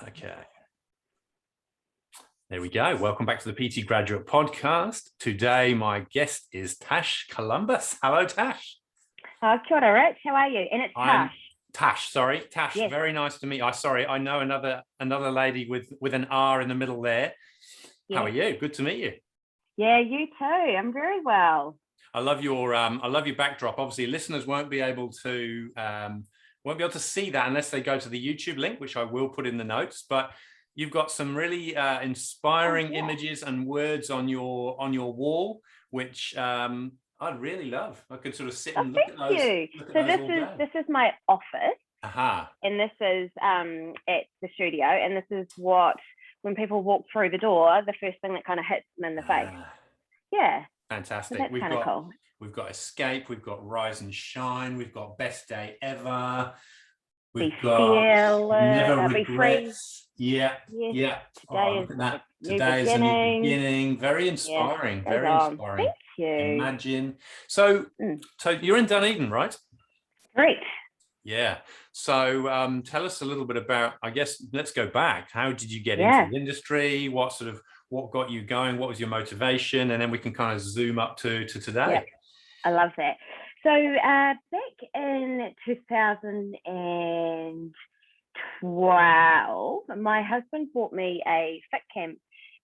Okay. There we go. Welcome back to the PT Graduate Podcast. Today, my guest is Tash Columbus. Hello, Tash. Kia ora, Rich. How are you? And it's Tash. Tash. Yes. Very nice to meet you. I know another lady with an R in the middle there. Yes. How are you? Good to meet you. Yeah, you too. I'm very well. I love your backdrop. Obviously, listeners won't be able to see that unless they go to the YouTube link, which I will put in the notes. But you've got some really inspiring images and words on your wall, which I'd really love. I could sort of sit and look at those. So this is my office, and this is at the studio, and this is what, when people walk through the door, the first thing that kind of hits them in the face. Yeah. Fantastic. So that's kind of cool. We've got Escape, we've got Rise and Shine, we've got Best Day Ever, we've got Never Regrets. Yeah. Today look at that. Today is a new beginning. Very inspiring. Yes, very inspiring. Thank you. Imagine. So you're in Dunedin, right? Great. Yeah. So tell us a little bit about, I guess, let's go back. How did you get into the industry? What got you going? What was your motivation? And then we can kind of zoom up to today. Yep. I love that. So back in 2012, my husband bought me a fitcamp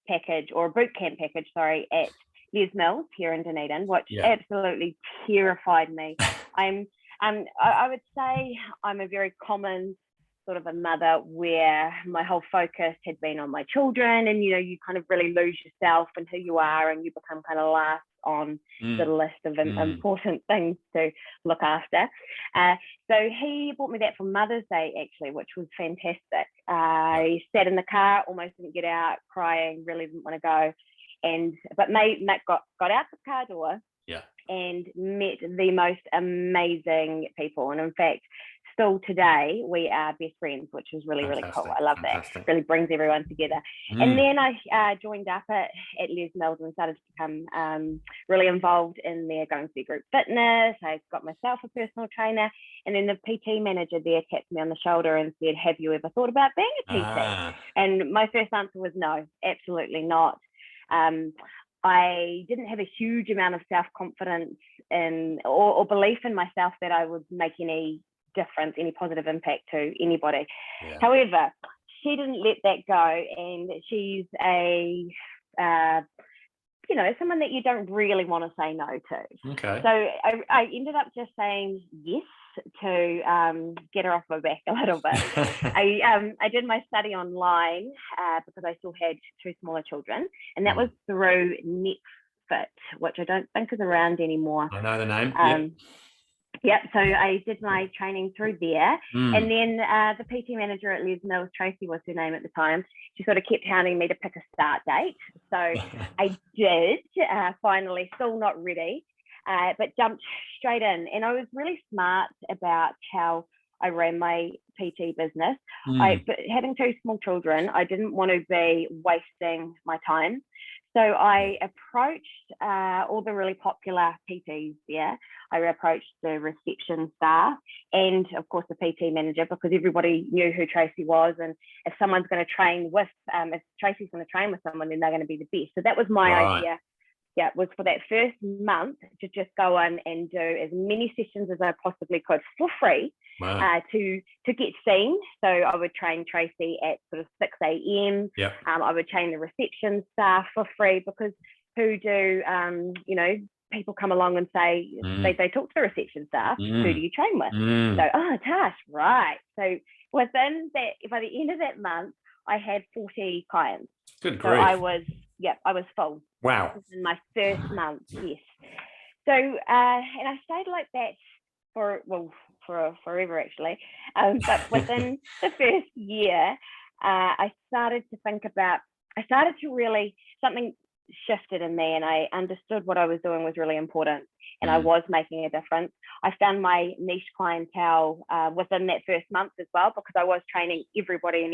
package, or a boot camp package, at Les Mills here in Dunedin, which absolutely terrified me. I would say I'm a very common sort of a mother where my whole focus had been on my children, and you kind of really lose yourself and who you are, and you become kind of last on the list of important things to look after. So he bought me that for Mother's Day, actually, which was fantastic. I sat in the car, almost didn't get out, crying, really didn't want to go, but Matt got out the car door and met the most amazing people. And in fact, still today, we are best friends, which is really, really cool. I love that. It really brings everyone together. And then I joined up at Les Mills and started to become really involved in their going to group fitness. I got myself a personal trainer, and then the PT manager there tapped me on the shoulder and said, "Have you ever thought about being a PT?" And my first answer was no, absolutely not. I didn't have a huge amount of self-confidence or belief in myself that I would make any difference, any positive impact to anybody. However, she didn't let that go, and she's someone that you don't really want to say no to. So I ended up just saying yes to get her off my back a little bit. I did my study online because I still had two smaller children, and that was through NetFit, which I don't think is around anymore. I know the name. So I did my training through there. And then the PT manager at Les Mills, Tracy was her name at the time, she sort of kept hounding me to pick a start date. So I did, finally, still not ready, but jumped straight in. And I was really smart about how I ran my PT business. But having two small children, I didn't want to be wasting my time. So I approached all the really popular PTs there. I approached the reception staff and, of course, the PT manager, because everybody knew who Tracy was. And if someone's going to train with, if Tracy's going to train with someone, then they're going to be the best. So that was my idea. Was for that first month to just go in and do as many sessions as I possibly could for free to get seen. So I would train Tracy at sort of 6 a.m. I would train the reception staff for free, because who do, people come along and say, they talk to the reception staff, who do you train with? So, Tash, right. So within that, by the end of that month, I had 40 clients. Good grief. So I was full. Wow. This was in my first month, yes. So, and I stayed like that for forever, actually. But within the first year, I started to really, something shifted in me, and I understood what I was doing was really important, and I was making a difference. I found my niche clientele within that first month as well, because I was training everybody,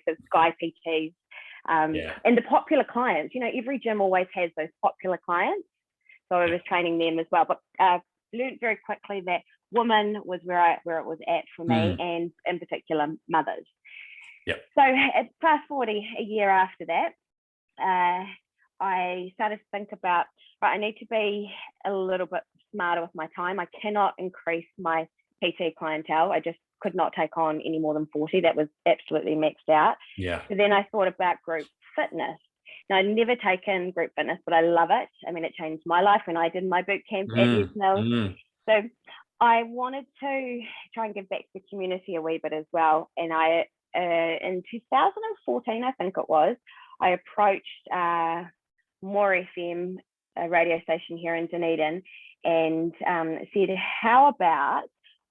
so Sky PTs, and the popular clients. Every gym always has those popular clients, so I was training them as well. But learned very quickly that women was where it was at for me, and in particular mothers. Yep. So fast forward a year after that, I started to think about, right, I need to be a little bit smarter with my time. I cannot increase my PT clientele. I just could not take on any more than 40. That was absolutely maxed out. Yeah. So then I thought about group fitness. Now, I'd never taken group fitness, but I love it. I mean, it changed my life when I did my boot camp at Les Mills. So I wanted to try and give back to the community a wee bit as well. And I, in 2014, I think it was, I approached More FM, a radio station here in Dunedin, and said, how about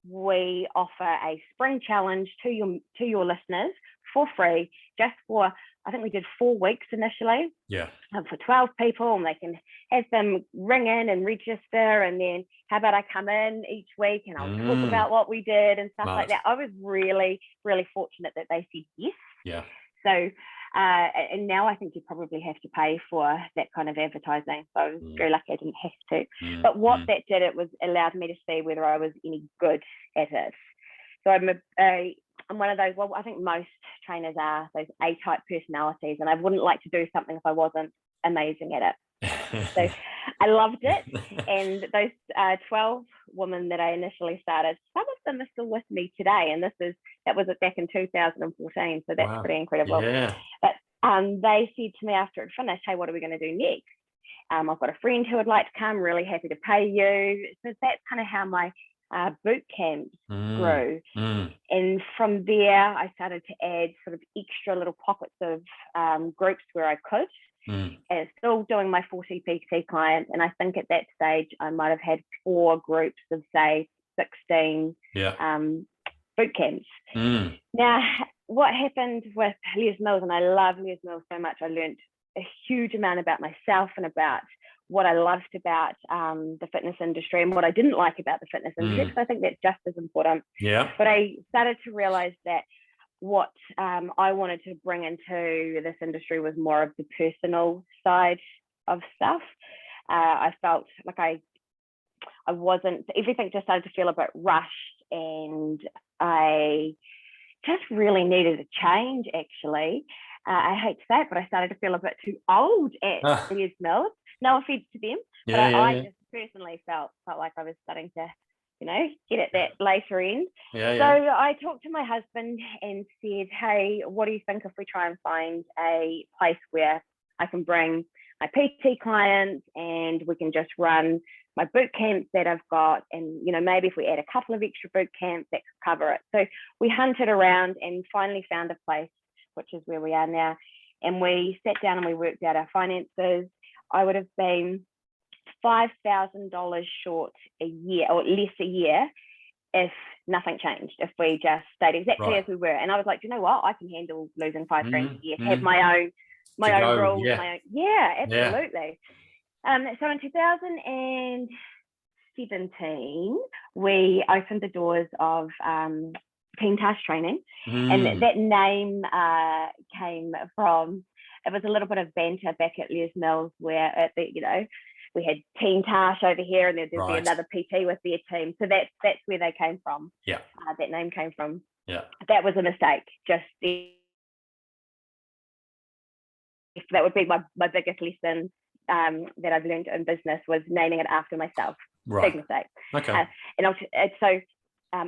we offer a spring challenge to your listeners for free, just for, I think we did 4 weeks initially. Yeah. For 12 people, and they can have them ring in and register, and then how about I come in each week and I'll talk about what we did and stuff like that. I was really, really fortunate that they said yes. Yeah. So, and now I think you probably have to pay for that kind of advertising. So I was very lucky I didn't have to. But what that did, it was allowed me to see whether I was any good at it. So I'm one of those, well, I think most trainers are those A-type personalities, and I wouldn't like to do something if I wasn't amazing at it. So I loved it. And those 12 women that I initially started, some of them are still with me today. And that was back in 2014. So that's pretty incredible. Yeah. But they said to me after it finished, hey, what are we going to do next? I've got a friend who would like to come, really happy to pay you. So that's kind of how my boot camps grew. And from there, I started to add sort of extra little pockets of groups where I could. And still doing my 40 PT clients. And I think at that stage, I might have had 4 groups of, say, 16 boot camps. Now, what happened with Les Mills, and I love Les Mills so much, I learned a huge amount about myself and about what I loved about the fitness industry and what I didn't like about the fitness industry, because I think that's just as important. Yeah. But I started to realize that what I wanted to bring into this industry was more of the personal side of stuff. I felt like I wasn't, everything just started to feel a bit rushed, and I just really needed a change, actually. I hate to say it, but I started to feel a bit too old at Les Mills. No offense to them, but I just personally felt like I was starting to, get at that later end. So I talked to my husband and said, hey, what do you think if we try and find a place where I can bring my PT clients and we can just run my boot camps that I've got, and maybe if we add a couple of extra boot camps, that could cover it. So we hunted around and finally found a place, which is where we are now. And we sat down and we worked out our finances. I would have been $5,000 short a year, or less a year, if nothing changed, if we just stayed exactly as we were. And I was like, you know what? I can handle losing $5,000 a year, have my own rules. Absolutely. So in 2017, we opened the doors of Team Tash training, and that name came from, it was a little bit of banter back at Les Mills, where we had Team Tash over here, and there'd be another PT with their team. So that's where they came from. Yeah, that name came from. Yeah, that was a mistake. That would be my biggest lesson that I've learned in business, was naming it after myself. Big mistake. Okay. And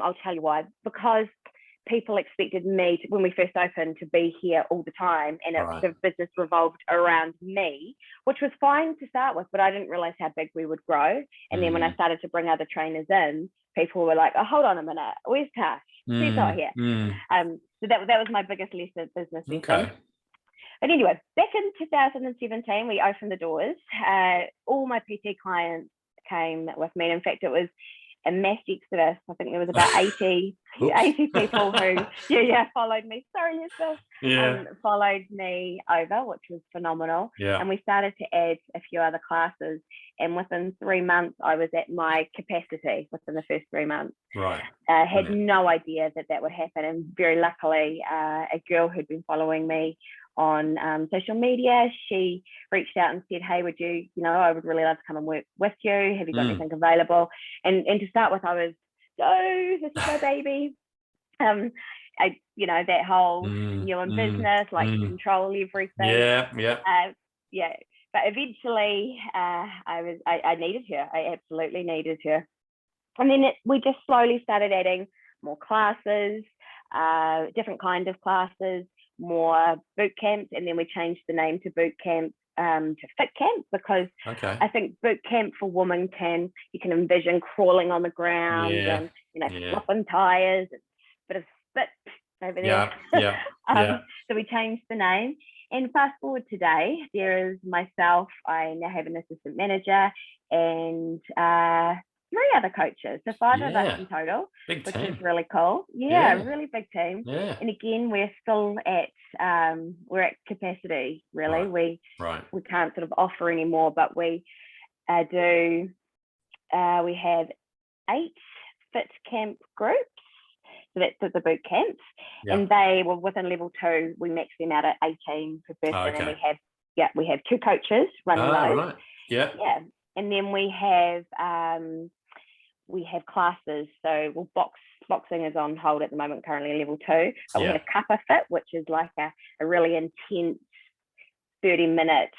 I'll tell you why. Because people expected me when we first opened to be here all the time, and the business revolved around me, which was fine to start with, but I didn't realize how big we would grow. And then when I started to bring other trainers in, people were like, oh, hold on a minute, where's Tash? She's not here. So that was my biggest business lesson. Okay. But anyway, back in 2017, we opened the doors. All my PT clients came with me. In fact, it was a mass exodus. I think there was about 80 people who followed me. Sorry, yourself. Followed me over, which was phenomenal. Yeah. And we started to add a few other classes. And within 3 months, I was at my capacity within the first 3 months. Right. I had no idea that would happen. And very luckily, a girl who'd been following me on social media, she reached out and said, hey, would you, I would really love to come and work with you. Have you got anything available? And to start with, I was, oh, this is my baby. that whole new in business, like control everything. Yeah. But eventually, I needed her. I absolutely needed her. And then we just slowly started adding more classes, different kind of classes, more boot camps, and then we changed the name to boot camp to fit camp, because I think boot camp for women you can envision crawling on the ground and flopping tires, a bit of spit over there. So we changed the name. And fast forward today, there is myself. I now have an assistant manager and 3 other coaches, so 5 of us in total, which is really cool. Really big team. And again, we're still at we're at capacity, really. We can't sort of offer anymore, but we do. We have 8 fit camp groups. So that's the boot camps, and they were within level 2. We max them out at 18 per person, and we have 2 coaches running those. And then we have classes. So boxing is on hold at the moment, currently level 2, but we have Kappa Fit, which is like a really intense 30-minute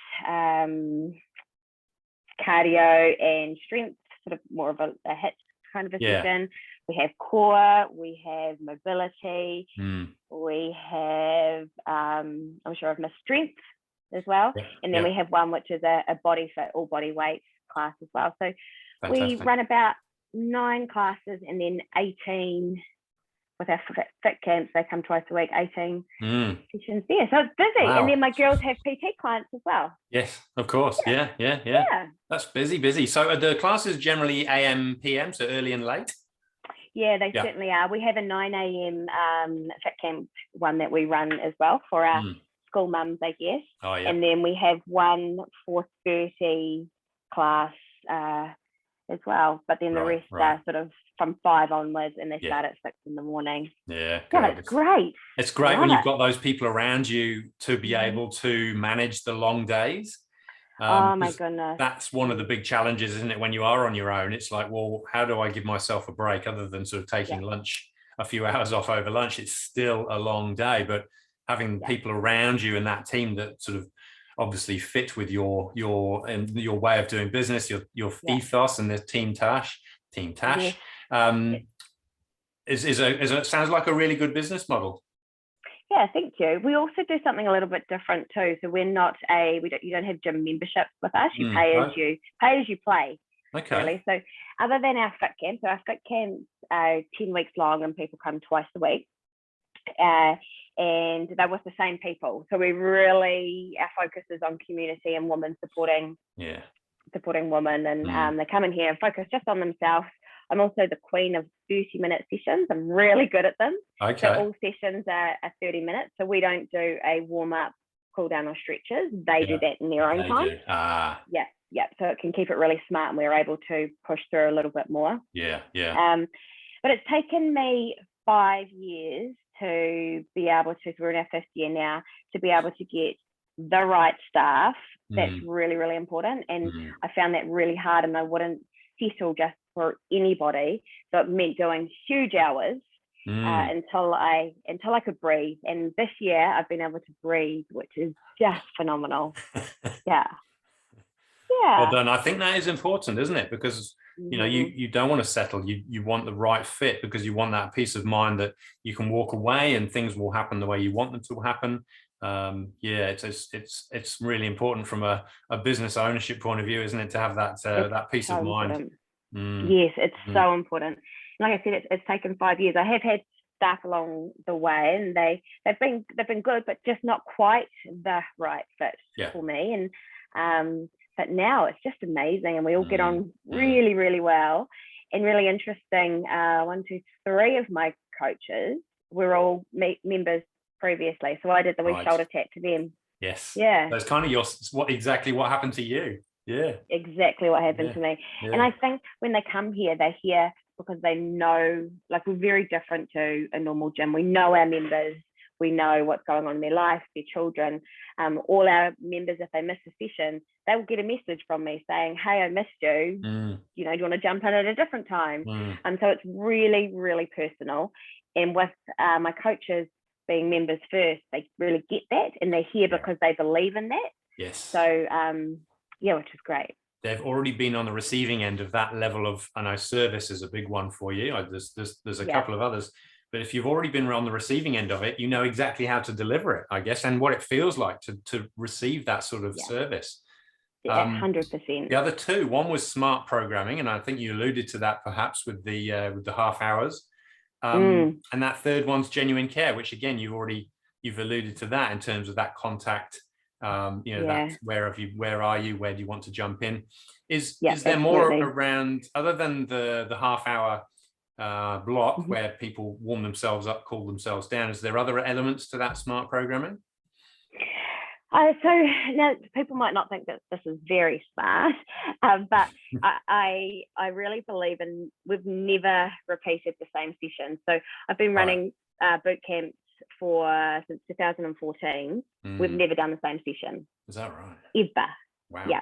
cardio and strength, sort of more of a HIIT kind of a session. We have core, we have mobility, we have I'm sure I've missed strength as well, and then we have one which is a body fit, all body weight class as well. So we run about 9 classes, and then 18 with our fit camps. They come twice a week, 18 sessions there. So it's busy. And then my girls have PT clients as well. Yes, of course. Yeah. That's busy. So are the classes generally AM, PM, so early and late? Yeah, they certainly are. We have a 9 a.m. fit camp one that we run as well for our school mums, I guess. And then we have one 4:30 class as well. But then the rest are sort of from 5 onwards, and they start at 6 in the morning. It's great. It's great when you've got those people around you to be able to manage the long days. Oh my goodness. That's one of the big challenges, isn't it? When you are on your own, it's like, well, how do I give myself a break other than sort of taking lunch, a few hours off over lunch? It's still a long day, but having people around you and that team that sort of obviously fit with your way of doing business, your ethos, and the Team Tash. It sounds like a really good business model. Yeah, thank you. We also do something a little bit different too. So we're not you don't have gym memberships with us. You pay as you play. Really. So other than our fit camp, so our fit camps are 10 weeks long, and people come twice a week. And they're with the same people. So our focus is on community and women supporting women, and they come in here and focus just on themselves. I'm also the queen of 30-minute sessions. I'm really good at them. So all sessions are 30 minutes. So we don't do a warm-up, cool-down, or stretches. They do that in their own time. So it can keep it really smart, and we're able to push through a little bit more. But it's taken me 5 years to be able to, we're in our 5th year now, to be able to get the right staff. That's really, really important. And I found that really hard, and I wouldn't settle just for anybody. So it meant doing huge hours until I could breathe. And this year I've been able to breathe, which is just phenomenal. Well done. I think that is important, isn't it? Because you don't want to settle. You want the right fit, because you want that peace of mind that you can walk away and things will happen the way you want them to happen. It's really important from a business ownership point of view, isn't it, to have that peace of mind. Yes, it's so important. Like I said, it's taken 5 years. I have had staff along the way, and they've been good, but just not quite the right fit for me. And but now it's just amazing, and we all get on really, really well. And really interesting, 1, 2, 3 of my coaches were all members previously, so I did the wee shoulder tap to them. That's kind of what happened to you. Exactly what happened to me. And I think when they come here, they're here because they know, like, we're very different to a normal gym. We know our members, we know what's going on in their life, their children. All our members, if they miss a session, they will get a message from me saying, hey, I missed you. Do you want to jump in at a different time? So it's really, really personal. And with my coaches being members first, they really get that, and they're here because they believe in that. Yes. So which is great. They've already been on the receiving end of that level of, I know service is a big one for you. There's a couple of others, but if you've already been on the receiving end of it, you know exactly how to deliver it, I guess, and what it feels like to receive that sort of service. 100%. The other two, one was smart programming, and I think you alluded to that perhaps with the half hours. And that third one's genuine care, which again, you've alluded to that in terms of that contact. That where are you, where do you want to jump in? Is there more around, other than the half hour block where people warm themselves up, cool themselves down? Is there other elements to that smart programming? So now people might not think that this is very smart, but I really believe in, we've never repeated the same session. So I've been running boot camps since 2014. We've never done the same session. Is that right? Ever. Wow. Yeah.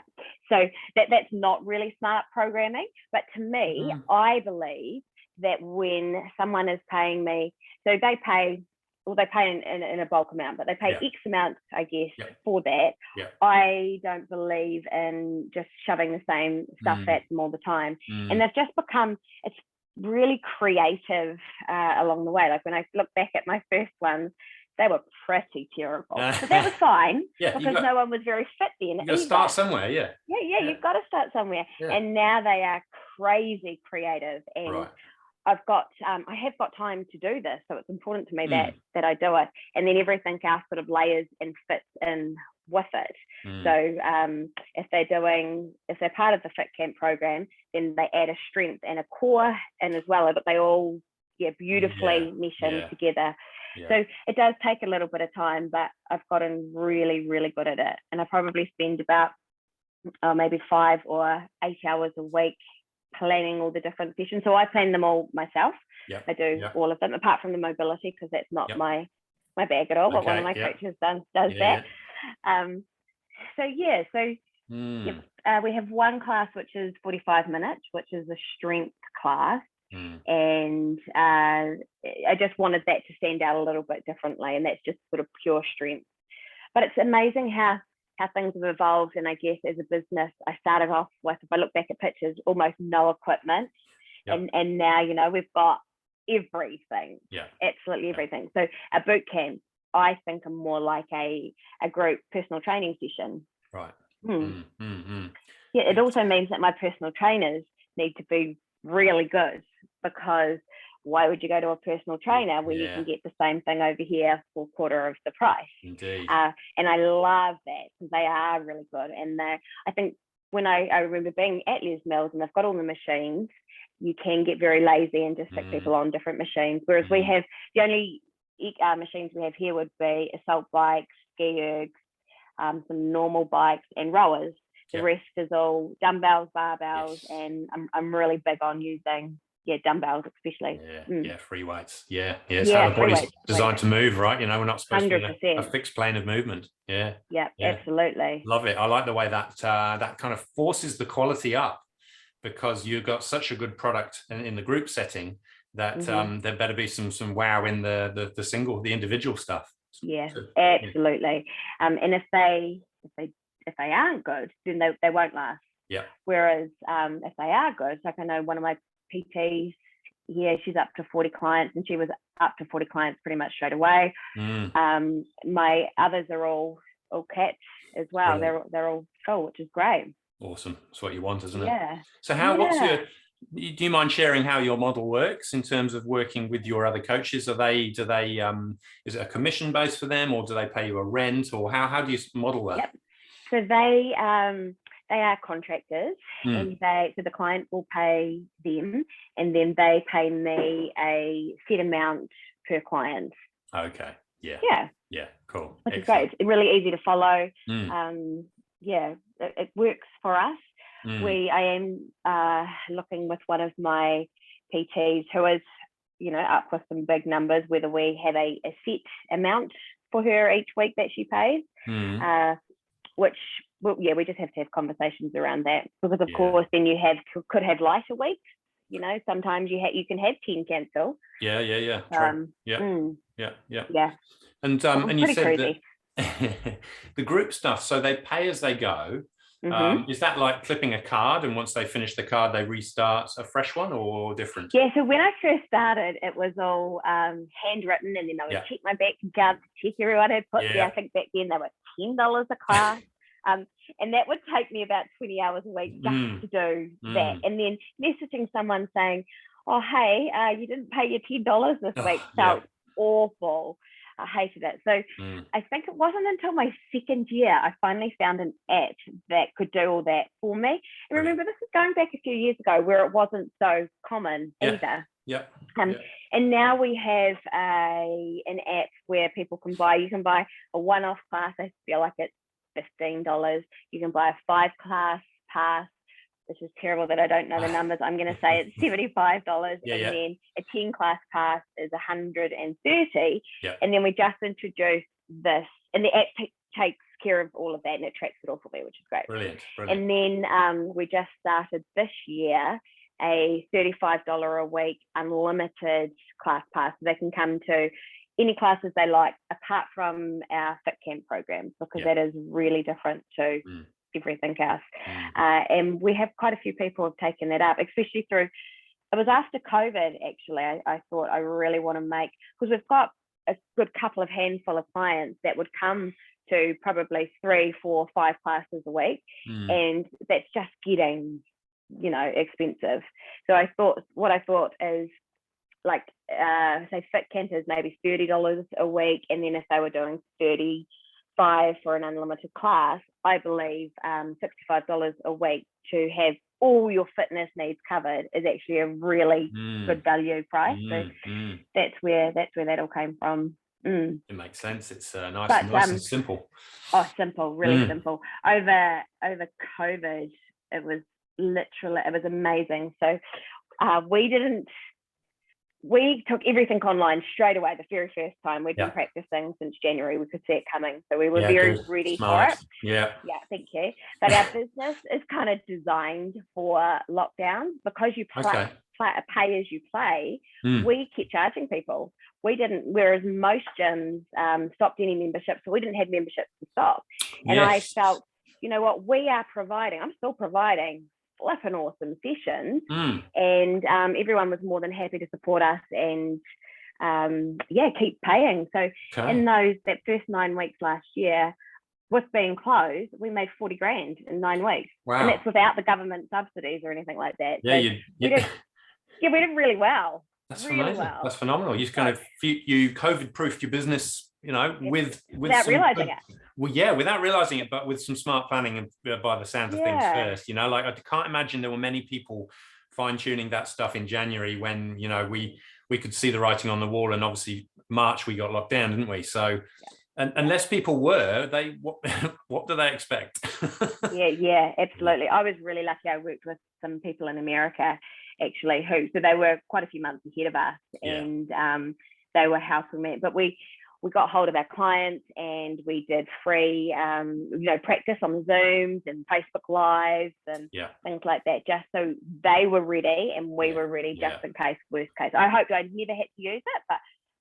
So that's not really smart programming, but to me, I believe that when someone is paying me, so they pay in a bulk amount, but they pay X amount, I guess, for that. I don't believe in just shoving the same stuff at them all the time. And they've just become, it's really creative along the way. Like when I look back at my first ones, they were pretty terrible. But that was fine because no one was very fit then. You've got to start somewhere, you've got to start somewhere. And now they are crazy creative, and I have got time to do this, so it's important to me that I do it, and then everything else sort of layers and fits in with it. So if they're part of the Fit Camp program, then they add a strength and a core in as well, but they all beautifully mesh in together. So it does take a little bit of time, but I've gotten really, really good at it, and I probably spend about maybe 5 or 8 hours a week planning all the different sessions. So I plan them all myself. I do all of them, apart from the mobility, because that's not my bag at all, but one of my coaches does that. We have one class which is 45 minutes, which is a strength class. And I just wanted that to stand out a little bit differently, and that's just sort of pure strength. But it's amazing how things have evolved. And I guess as a business, I started off with, if I look back at pictures, almost no equipment. And now, we've got everything, absolutely everything. So a boot camp, I think, are more like a group personal training session. Right. It also means that my personal trainers need to be really good, because why would you go to a personal trainer when you can get the same thing over here for a quarter of the price? Indeed. And I love that, because they are really good. And I think when I remember being at Les Mills and they've got all the machines, you can get very lazy and just stick people on different machines. Whereas we have, the only machines we have here would be assault bikes, ski ergs, some normal bikes and rowers. The rest is all dumbbells, barbells, and I'm really big on using dumbbells, especially. Free weights. It's how the body's designed to move, right? We're not supposed 100%. to be a fixed plane of movement. Absolutely. Love it. I like the way that that kind of forces the quality up, because you've got such a good product in the group setting that there better be some wow in the individual stuff. Absolutely. And if they aren't good, then they won't last. Whereas if they are good, like I know one of my PTs, she's up to 40 clients, and she was up to 40 clients pretty much straight away. My others are all cats as well. Brilliant. They're all full, which is great. Awesome. That's what you want, isn't it? So do you mind sharing how your model works in terms of working with your other coaches? Is it a commission base for them, or do they pay you a rent, or how do you model that? So they are contractors, and so the client will pay them, and then they pay me a set amount per client. Okay. Cool. Which is great. It's really easy to follow. It works for us. I am looking with one of my PTs who is, up with some big numbers, whether we have a set amount for her each week that she pays. Which, we just have to have conversations around that, because of course then you could have lighter weeks you know, sometimes you can have 10 cancel. Yeah. True. Yeah. Yeah. And you said crazy. that the group stuff, so they pay as they go. Is that like clipping a card, and once they finish the card, they restart a fresh one, or different? Yeah, so when I first started, it was all handwritten, and then I would check my bank account to check everyone had put there. I think back then they were $10 a class. And that would take me about 20 hours a week just to do that. And then messaging someone saying, oh, hey, you didn't pay your $10 this week, felt awful. I hated it. So I think it wasn't until my second year I finally found an app that could do all that for me. And remember, this is going back a few years ago where it wasn't so common either. And now we have an app where people can buy. You can buy a one-off class. I feel like it's $15. You can buy a 5-class pass. This is terrible that I don't know the numbers. I'm going to say it's $75, and then a 10-class pass is $130. And then we just introduced this, and the app takes care of all of that, and it tracks it all for me, which is great. Brilliant. And then we just started this year a $35 a week unlimited class pass. So they can come to any classes they like, apart from our fitcamp programs, because that is really different to everything else. And we have quite a few people have taken that up, especially through, it was after COVID, actually. I thought I really want to make, because we've got a good handful of clients that would come to probably 3, 4, 5 classes a week. And that's just getting, you know, expensive. So what I thought is, like, say fitcamp is maybe $30 a week, and then if they were doing 35 for an unlimited class, I believe $65 a week to have all your fitness needs covered is actually a really good value price. So that's where that all came from. It makes sense. It's nice and simple. Oh, simple, really simple. Over COVID, it was amazing. So we took everything online straight away the very first time. We'd been practicing since January. We could see it coming. So we were very ready for it. Yeah, thank you. But our business is kind of designed for lockdown, because you pay as you play. We kept charging people. We didn't, whereas most gyms stopped any memberships, so we didn't have memberships to stop. And I felt, you know what, I'm still providing flipping awesome sessions, and everyone was more than happy to support us and keep paying. So in that first 9 weeks last year, with being closed, we made 40 grand in 9 weeks. Wow. And that's without the government subsidies or anything like that. Yeah, so we did really well. That's really amazing. Well. That's phenomenal. You kind of you COVID proofed your business, you know, without realizing it. Well, yeah, without realizing it, but with some smart planning and by the sound of things first, you know, like I can't imagine there were many people fine tuning that stuff in January when, you know, we could see the writing on the wall, and obviously March we got locked down, didn't we? So, and unless people were, what do they expect? yeah, absolutely. I was really lucky. I worked with some people in America, actually, so they were quite a few months ahead of us, and they were helping me. But we got hold of our clients, and we did free, practice on Zooms and Facebook Lives and things like that, just so they were ready and we were ready, just in case, worst case. I hoped I'd never had to use it, but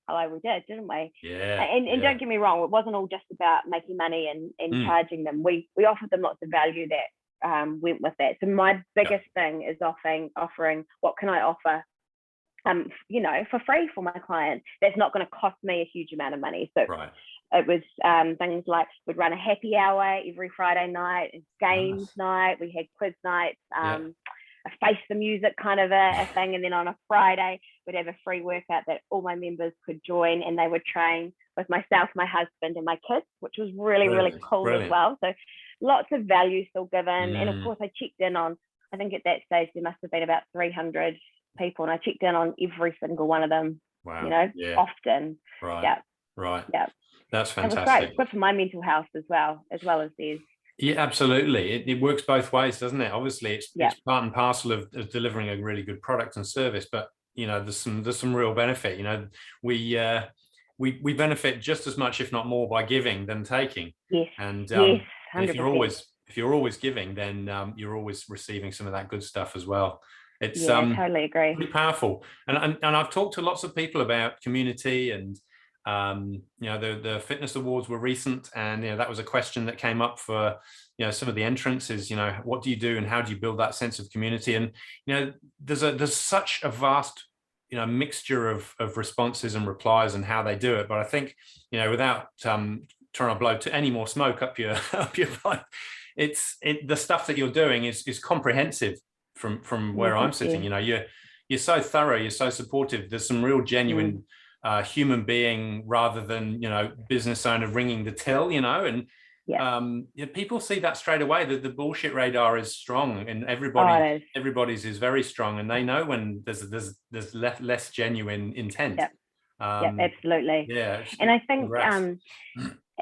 hello, we did, didn't we? And don't get me wrong, it wasn't all just about making money and charging them. We offered them lots of value that went with that. So my biggest thing is offering what can I offer for free for my clients that's not going to cost me a huge amount of money. So it was things like we'd run a happy hour every Friday night, and games night, we had quiz nights, a face the music kind of a thing, and then on a Friday we'd have a free workout that all my members could join, and they would train with myself, my husband, and my kids, which was really cool as well. So lots of value still given. And of course I checked in on, I think at that stage there must have been about 300 people, and I checked in on every single one of them. Often. That's fantastic. It was great. Good for my mental health as well as theirs. Yeah, absolutely. It works both ways, doesn't it? Obviously it's part and parcel of delivering a really good product and service, but you know, there's some real benefit. You know, we benefit just as much, if not more, by giving than taking. And if you're always giving, then you're always receiving some of that good stuff as well. It's totally agree. pretty powerful. And I've talked to lots of people about community, and you know, the fitness awards were recent, and you know, that was a question that came up for, you know, some of the entrants is, you know, what do you do and how do you build that sense of community? And you know, there's such a vast, you know, mixture of responses and replies and how they do it. But I think, you know, without trying to blow to any more smoke up your up your pipe, the stuff that you're doing is comprehensive from where I'm sitting. You know, you're so thorough, you're so supportive. There's some real genuine human being rather than, you know, business owner ringing the till, you know, and people see that straight away, that the bullshit radar is strong, and everybody's is very strong, and they know when there's less genuine intent. Absolutely. Yeah, and I think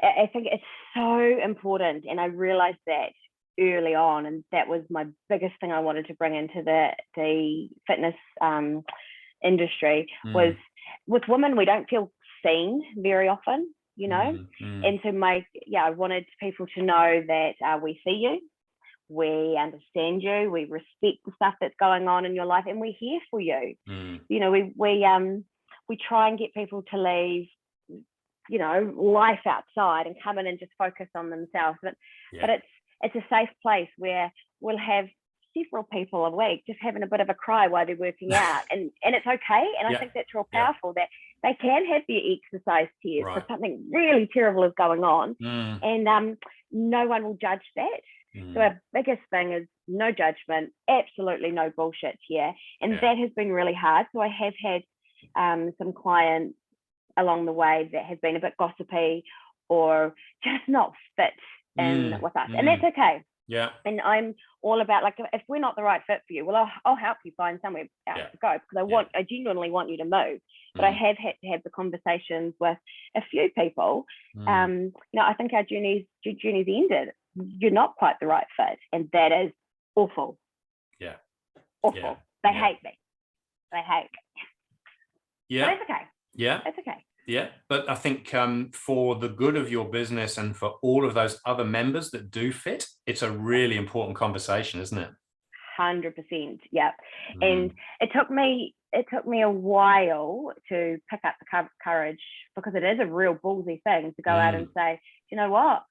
I think it's so important, and I realized that early on, and that was my biggest thing I wanted to bring into the fitness industry was, with women, we don't feel seen very often, you know. And so I wanted people to know that we see you, we understand you, we respect the stuff that's going on in your life, and we're here for you. You know, we try and get people to leave, you know, life outside and come in and just focus on themselves, but it's a safe place where we'll have several people a week just having a bit of a cry while they're working out, and it's okay. And I think that's real powerful, that they can have their exercise tears because something really terrible is going on, and no one will judge that. So our biggest thing is no judgment, absolutely no bullshit here, and that has been really hard. So I have had some clients along the way that have been a bit gossipy or just not fit in with us, and that's okay. And I'm all about, like, if we're not the right fit for you, well, I'll help you find somewhere else to go, because I genuinely want you to move. But I have had to have the conversations with a few people. You know, I think our journeys ended. You're not quite the right fit, and that is awful. Awful. They hate me. They hate me. But it's okay. It's okay. Yeah, but I think for the good of your business and for all of those other members that do fit, it's a really important conversation, isn't it? 100%. Yeah. And it took me a while to pick up the courage, because it is a real ballsy thing to go out and say, you know what,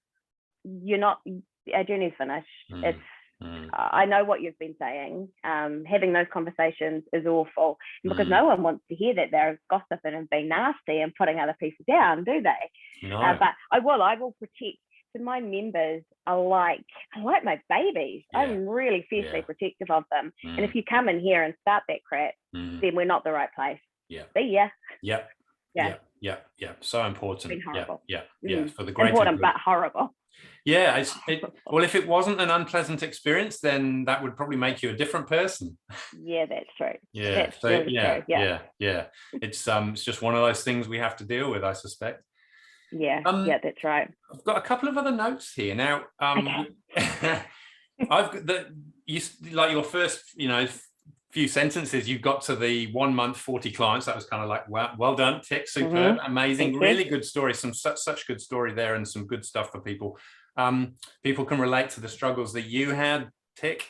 our journey's finished. It's I know what you've been saying. Having those conversations is awful, because no one wants to hear that they're gossiping and being nasty and putting other people down, do they? No. But I will protect. So my members are like my babies. I'm really fiercely protective of them. And if you come in here and start that crap, then we're not the right place. See ya. Yeah. So important. It's been horrible. For the greater important, good. but horrible. Yeah, well, if it wasn't an unpleasant experience, then that would probably make you a different person. Yeah, that's true. Yeah, that's really true. Yeah. It's just one of those things we have to deal with, I suspect. Yeah, that's right. I've got a couple of other notes here now. I've got like your first, you know, few sentences, you got to the 1 month, 40 clients. That was kind of like, well done, tick, superb, amazing, really good story. Such good story there, and some good stuff for people. People can relate to the struggles that you had, tick.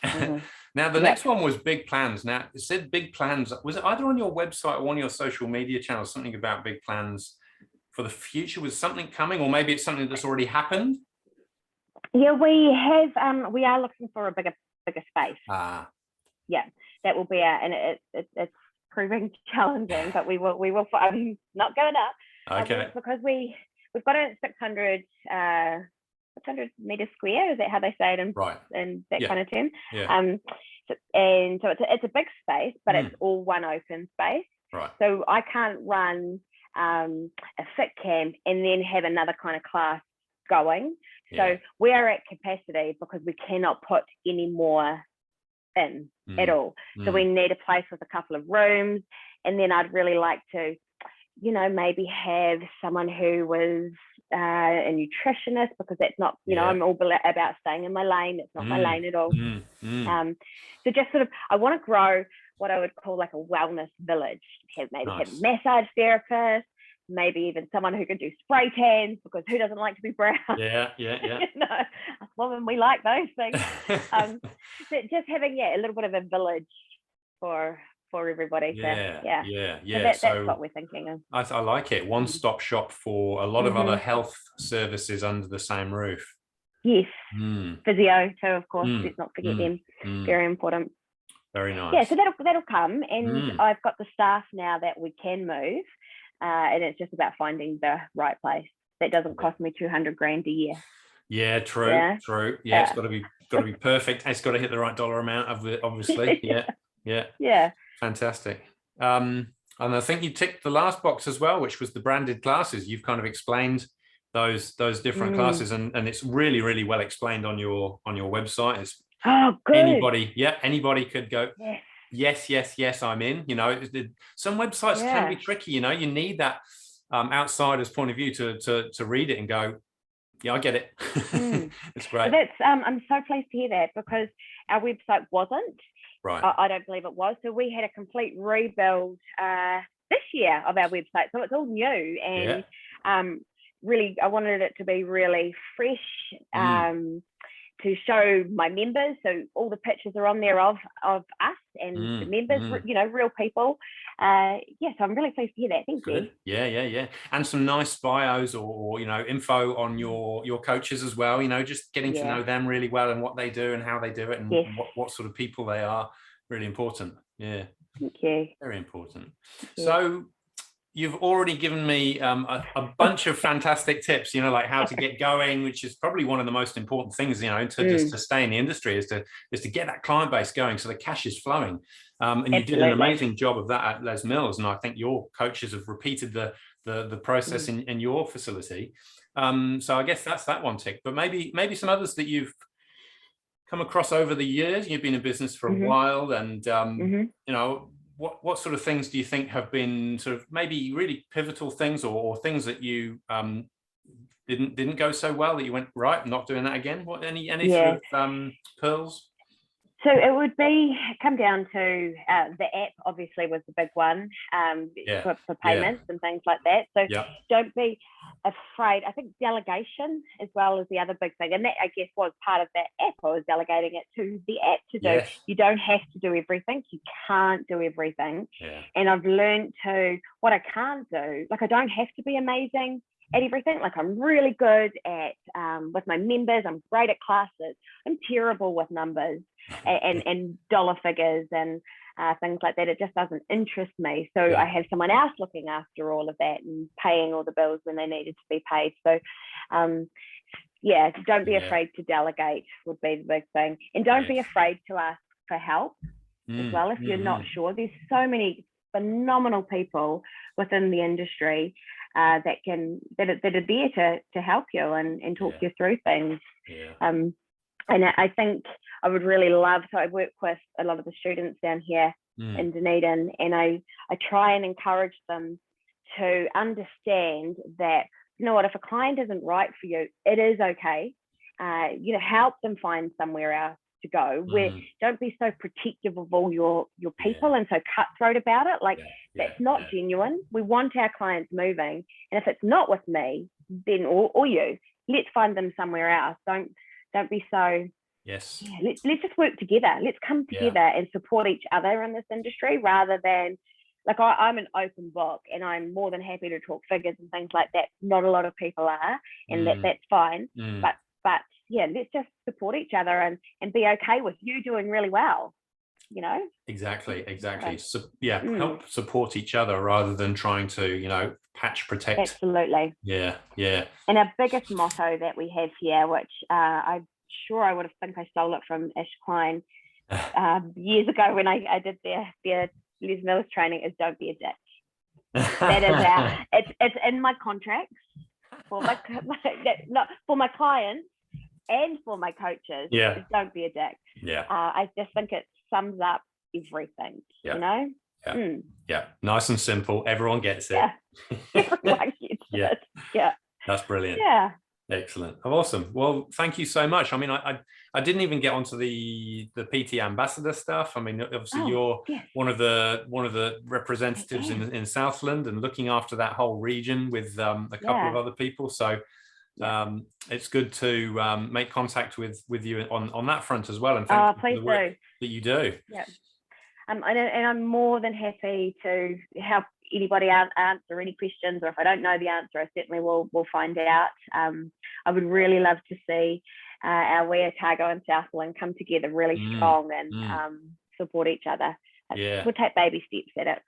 Now the next one was big plans. Now it said big plans. Was it either on your website or on your social media channels, something about big plans for the future? Was something coming, or maybe it's something that's already happened? Yeah, we are looking for a bigger space. Yeah, that will be and it's proving challenging, but we will I'm not going up. Okay. Because we've got a 600 meter square. Is that how they say it in that kind of term? So it's a big space, but it's all one open space. So I can't run a fit camp and then have another kind of class going. So we're at capacity because we cannot put any more in at all. So we need a place with a couple of rooms, and then I'd really like to, you know, maybe have someone who was a nutritionist, because that's not, you know, I'm all about staying in my lane. It's not my lane at all. So just sort of, I want to grow what I would call like a wellness village. Have massage therapists, maybe even someone who could do spray tans, because who doesn't like to be brown? You know, women, we like those things. So just having a little bit of a village for everybody. Yeah. So that's what we're thinking of. I like it. One-stop shop for a lot of other health services under the same roof. Yes. Physio too, of course. Let's not forget them. Very important. Very nice. Yeah, so that'll come, and I've got the staff now that we can move, and it's just about finding the right place that doesn't cost me 200 grand a year. Yeah, true. Yeah, it's got to be perfect. It's got to hit the right dollar amount of it, obviously. Yeah. Fantastic. And I think you ticked the last box as well, which was the branded classes. You've kind of explained those different classes, and it's really, really well explained on your website. It's good. Anybody could go. Yes, I'm in. You know, some websites can be tricky. You know, you need that outsider's point of view to read it and go, yeah, I get it. It's great. So that's I'm so pleased to hear that, because our website wasn't. Right. I don't believe it was. So we had a complete rebuild this year of our website. So it's all new, and really, I wanted it to be really fresh, to show my members. So all the pictures are on there of us and the members, you know, real people. So I'm really pleased to hear that. Thank you. Yeah. And some nice bios or you know, info on your coaches as well, you know, just getting to know them really well and what they do and how they do it, and what sort of people they are. Really important. Yeah. Thank you. Very important. So you've already given me a bunch of fantastic tips, you know, like how to get going, which is probably one of the most important things, you know, just to stay in the industry, is to get that client base going so the cash is flowing. And you did an amazing job of that at Les Mills, and I think your coaches have repeated the process in your facility. So I guess that's that one tick, but maybe some others that you've come across over the years. You've been in business for a while, and you know, what sort of things do you think have been sort of maybe really pivotal things, or things that you didn't go so well that you went, right, I'm not doing that again? What any sort of pearls? So it would come down to the app, obviously, was the big one, for payments and things like that. So don't be afraid. I think delegation as well is the other big thing. And that, I guess, was part of that app. I was delegating it to the app to do. You don't have to do everything. You can't do everything. And I've learned what I can't do. Like, I don't have to be amazing at everything. Like, I'm really good at with my members. I'm great at classes. I'm terrible with numbers and dollar figures and things like that. It just doesn't interest me. So I have someone else looking after all of that and paying all the bills when they needed to be paid. So don't be afraid to delegate would be the big thing. And don't be afraid to ask for help as well if you're not sure. There's so many phenomenal people within the industry that are there to help you and talk you through things. And I think I would really love, so I work with a lot of the students down here in Dunedin, and I try and encourage them to understand that, you know what, if a client isn't right for you, it is okay. You know, help them find somewhere else to go. Where don't be so protective of all your people and so cutthroat about it. Like, that's not genuine. We want our clients moving, and if it's not with me, then or you, let's find them somewhere else. Don't be so. Let's just work together. Let's come together and support each other in this industry, rather than, like, I'm an open book and I'm more than happy to talk figures and things like that. Not a lot of people are, and that's fine. But let's just support each other and be okay with you doing really well. You know. Exactly. So help support each other rather than trying to, you know, patch protect. Absolutely. Yeah. And our biggest motto that we have here, which I'm sure I would have think I stole it from Ish Klein years ago when I did their Les Mills training, is don't be a dick. That is it's in my contracts for my clients and for my coaches. Is don't be a dick. I just think it sums up everything. You know. Nice and simple. Everyone gets it. Everyone gets it. That's brilliant. Excellent. Awesome. Well, thank you so much. I mean, I didn't even get onto the PT ambassador stuff. I mean, obviously you're one of the representatives in Southland and looking after that whole region with a couple of other people. So it's good to make contact with you on that front as well. And thank you for the work that you do. And I'm more than happy to help anybody answer any questions, or if I don't know the answer, I certainly will find out. I would really love to see our Wea, Otago and Southland come together really strong and support each other. We'll take baby steps at it.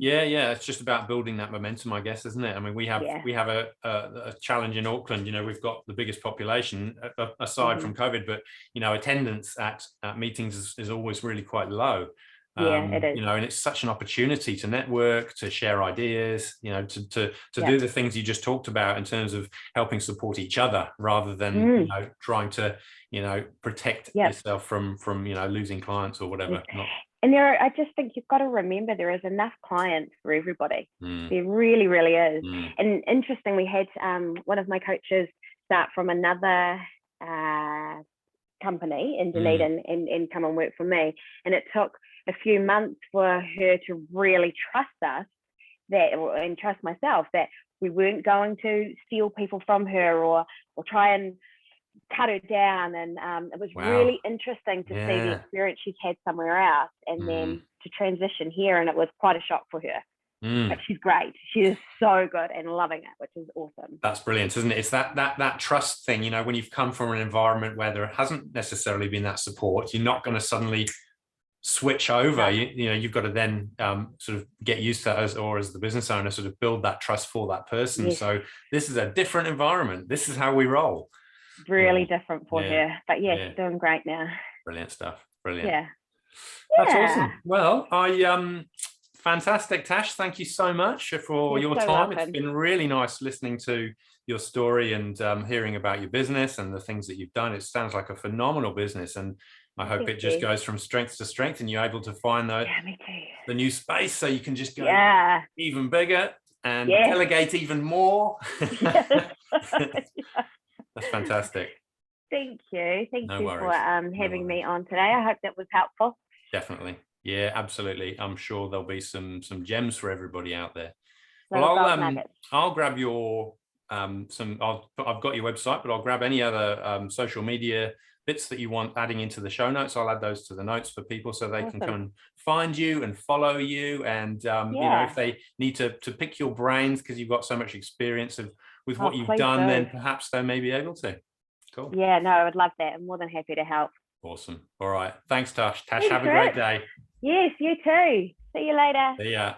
Yeah, it's just about building that momentum, I guess, isn't it? I mean, we have a challenge in Auckland. You know, we've got the biggest population aside from COVID, but you know, attendance at meetings is always really quite low. It is. You know, and it's such an opportunity to network, to share ideas, you know, to do the things you just talked about in terms of helping support each other rather than you know, trying to, you know, protect yourself from you know, losing clients or whatever. And I just think you've got to remember there is enough clients for everybody. There really, really is. And interesting, we had one of my coaches start from another company in Delegating and come and work for me. And it took a few months for her to really trust us and trust myself that we weren't going to steal people from her or try and cut her down. And it was really interesting to see the experience she's had somewhere else and then to transition here. And it was quite a shock for her. But she's great. She is so good and loving it, which is awesome. That's brilliant, isn't it? It's that trust thing, you know, when you've come from an environment where there hasn't necessarily been that support, you're not going to suddenly switch over. You know, you've got to then sort of get used to as the business owner, sort of build that trust for that person. So this is a different environment. This is how we roll. Really different for her. But she's doing great now. Brilliant stuff. Brilliant. That's awesome. Well, fantastic, Tash. Thank you so much for your time. Welcome. It's been really nice listening to your story and hearing about your business and the things that you've done. It sounds like a phenomenal business, and I hope it just goes from strength to strength and you're able to find the new space so you can just go even bigger and delegate even more. That's fantastic. Thank you. Thank you for having me on today. I hope that was helpful. Definitely. Yeah, absolutely. I'm sure there'll be some gems for everybody out there. Well, I'll grab your I've got your website, but I'll grab any other social media bits that you want adding into the show notes. I'll add those to the notes for people so they can come and find you and follow you. And you know, if they need to pick your brains because you've got so much experience with what you've done, then perhaps they may be able to. Cool. Yeah, no, I would love that. I'm more than happy to help. Awesome. All right. Thanks, Tash. Tash, have a great day. Yes, you too. See you later. See ya.